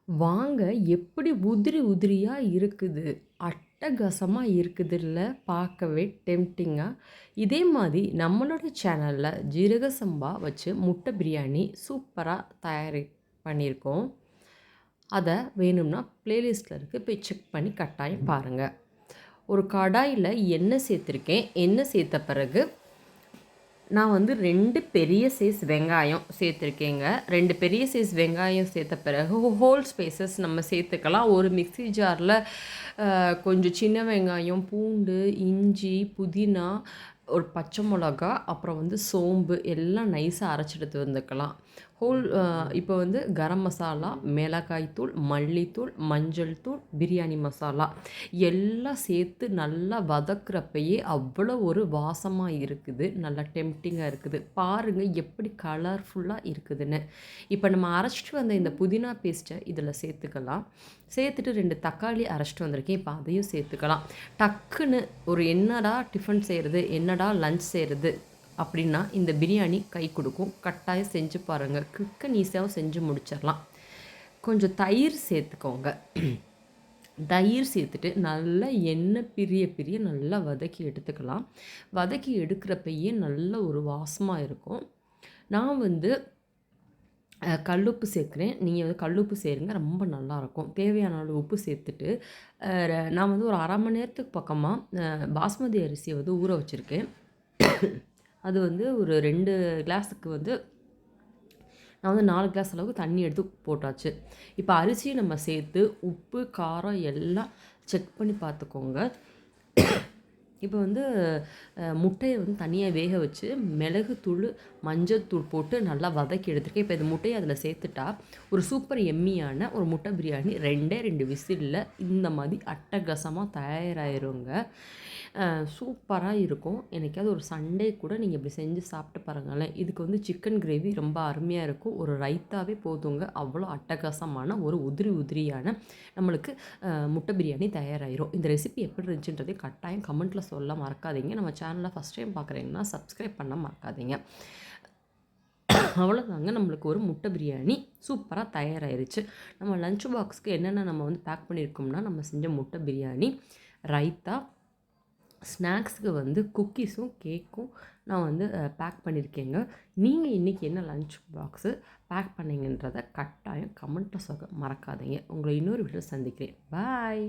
வாங்க எப்படி உதிரி உதிரியா இருக்குது. அட்டகாசமா இருக்குதுல்ல பார்க்கவே டெம்ப்டிங்கா. இதே மாரி நம்மளோட சேனல்ல ஜீரக சம்பா வச்சு முட்டை பிரியாணி சூப்பரா பண்ணியிருக்கோம். அத வேணும்னா பிளேலிஸ்ட்ல இருக்கு. போய் செக் பண்ணி கட்டாயம் பாருங்க. ஒரு கடாயில எண்ணெய் சேர்த்துருக்கேன். எண்ணெய் சேர்த்த பிறகு நான் வந்து 2 பெரிய சைஸ் வெங்காயம் சேர்த்துருக்கேங்க. 2 பெரிய சைஸ் வெங்காயம் சேர்த்த பிறகு ஹோல் ஸ்பைசஸ் நம்ம சேர்த்துக்கலாம். ஒரு மிக்ஸி ஜார்ல கொஞ்சம் சின்ன வெங்காயம், பூண்டு, இஞ்சி, புதினா, ஒரு பச்சை மிளகா, அப்புறம் வந்து சோம்பு எல்லாம் நைஸா அரைச்சு எடுத்து வந்துக்கலாம். இப்போ வந்து கரம் மசாலா, மிளகாய் தூள், மல்லித்தூள், மஞ்சள் தூள், பிரியாணி மசாலா எல்லாம் சேர்த்து நல்லா வதக்குறப்பயே அவ்வளோ ஒரு வாசமா இருக்குது. நல்லா டெம்ப்டிங்கா இருக்குது. பாருங்க எப்படி கலர்ஃபுல்லா இருக்குதுன்னு. இப்போ நம்ம அரைச்சிட்டு வந்த இந்த புதினா பேஸ்ட்ட இதில சேர்த்துக்கலாம். சேர்த்துட்டு 2 தக்காளி அரைச்சிட்டு வந்திருக்கேன். இப்போ அதையும் சேர்த்துக்கலாம். டக்குன்னு ஒரு என்னடா டிஃபன் செய்றது? என்னடா லஞ்ச் செய்றது? அப்படின்னா இந்த பிரியாணி கை கொடுக்கும். கட்டாயம் செஞ்சு பாருங்கள். குயிக் அண்ட் ஈஸியாகவும் செஞ்சு முடிச்சிடலாம். கொஞ்சம் தயிர் சேர்த்துக்கோங்க. தயிர் சேர்த்துட்டு நல்லா எண்ணெய் பிரிய பிரிய நல்லா வதக்கி எடுத்துக்கலாம். வதக்கி எடுக்கிறப்பயே நல்ல ஒரு வாசமாக இருக்கும். நான் வந்து கல்லுப்பு சேர்க்குறேன். நீங்கள் வந்து கல்லுப்பு சேருங்க. ரொம்ப நல்லாயிருக்கும். தேவையான அளவு உப்பு சேர்த்துட்டு நான் வந்து ஒரு 1/2 மணி நேரத்துக்கு பக்கமாக பாஸ்மதி அரிசியை வந்து ஊற வச்சுருக்கேன். அது வந்து ஒரு 2 கிளாஸுக்கு வந்து நான் வந்து 4 கிளாஸ் அளவுக்கு தண்ணி எடுத்து போட்டாச்சு. இப்போ அரிசியை நம்ம சேர்த்து உப்பு, காரம் எல்லாம் செக் பண்ணி பார்த்துக்கோங்க. இப்போ வந்து முட்டையை வந்து தனியாக வேக வச்சு மிளகுத்தூள், மஞ்சள்தூள் போட்டு நல்லா வதக்கி எடுத்துருக்கேன். இப்போ இந்த முட்டையை அதில் சேர்த்துட்டா ஒரு சூப்பர் எம்மியான ஒரு முட்டை பிரியாணி 2 விசிலில் இந்த மாதிரி அட்டகாசமாக தயாராகிருங்க. சூப்பராக இருக்கும். என்னைக்காவது ஒரு சண்டே கூட நீங்கள் இப்படி செஞ்சு சாப்பிட்டு பாருங்களேன். இதுக்கு வந்து சிக்கன் கிரேவி ரொம்ப அருமையாக இருக்கும். ஒரு ரைத்தாவே போதுங்க. அவ்வளோ அட்டகாசமான ஒரு உதிரி உதிரியான நம்மளுக்கு முட்டை பிரியாணி தயாராகிரும். இந்த ரெசிபி எப்படி இருந்துச்சுன்றதை கட்டாயம் கமெண்ட்டில் சொல்ல மறக்காதீங்க. நம்ம சேனலை ஃபஸ்ட் டைம் பார்க்குறீங்கன்னா சப்ஸ்கிரைப் பண்ண மறக்காதீங்க. அவ்வளோதாங்க, நம்மளுக்கு ஒரு முட்டை பிரியாணி சூப்பராக தயாராகிருச்சு. நம்ம லஞ்ச் பாக்ஸ்க்கு என்னென்ன நம்ம வந்து பேக் பண்ணியிருக்கோம்னா, நம்ம செஞ்ச முட்டை பிரியாணி, ரைத்தா, ஸ்நாக்ஸுக்கு வந்து குக்கீஸும் கேக்கும் நான் வந்து பேக் பண்ணியிருக்கேங்க. நீங்கள் இன்றைக்கி என்ன லஞ்ச் பாக்ஸு பேக் பண்ணீங்கன்றதை கட்டாயம் கமெண்ட்டில் சொல்ல மறக்காதீங்க. உங்களை இன்னொரு வீடியோ சந்திக்கிறேன். பாய்.